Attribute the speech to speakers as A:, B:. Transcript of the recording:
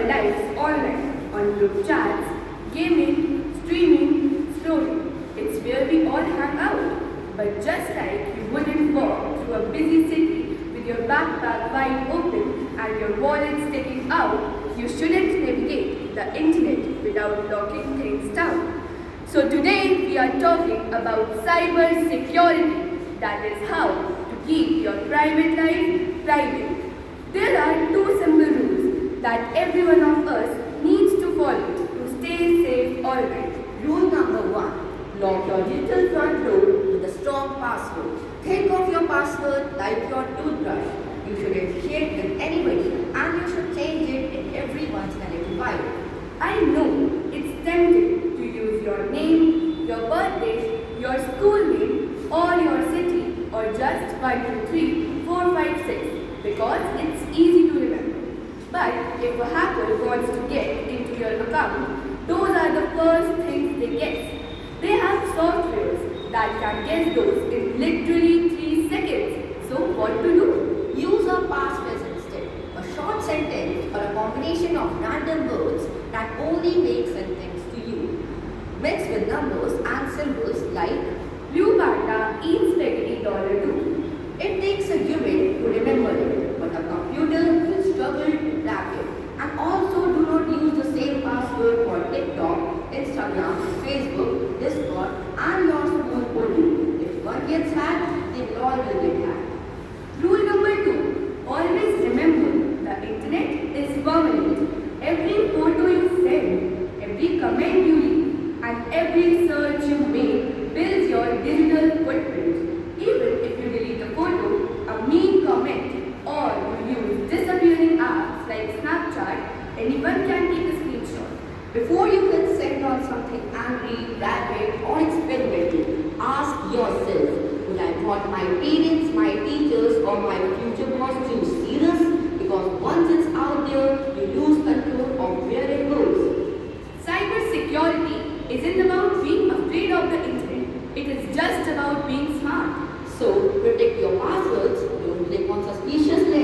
A: lives online, on group chats, gaming, streaming, scrolling. It's where we all hang out. But just like you wouldn't walk through a busy city with your backpack wide open and your wallet sticking out, you shouldn't navigate the internet without locking things down. So today we are talking about cyber security. That is how to keep your private life private. There are two simple rules that every one of us needs to follow to stay safe always.
B: Rule number 1. Lock your digital front door with a strong password. Think of your password like your toothbrush. You shouldn't share it with anybody and you should change it in every once in a little while.
A: I know it's tempting to use your name, your birthday, your school name, or your city, or just 1, 2, 3, 4, 5, 6 because it's easy to remember. But if a hacker wants to get into your account, those are the first things they guess. They have softwares that can guess those in literally 3 seconds. So what to do?
B: Use a passphrase instead. A short sentence or a combination of random words that only make sense to you. Mixed with numbers and symbols like
A: Blue panda eats spaghetti $2.
B: it takes a human to remember it, but a computer will struggle to crack it. And also do not use the same password for TikTok, Instagram, Facebook, Discord, and your school only. If one gets hacked, then all will get hacked.
A: Rule number 2. Always remember the internet is permanent. Every photo you send, every comment you leave, and every search you make builds your digital footprint. Even if you delete a photo, a mean comment, or you use disappearing apps like Snapchat, anyone can take a screenshot.
B: Before you can send on something angry, rabid, or experimental, ask yourself, would I want my parents, my teachers, or my future boss to see this? Because once it's out there, you lose control of where it goes.
A: Cybersecurity isn't about being afraid of the internet. It is just about being smart.
B: So, protect your passwords, don't click on suspicious links,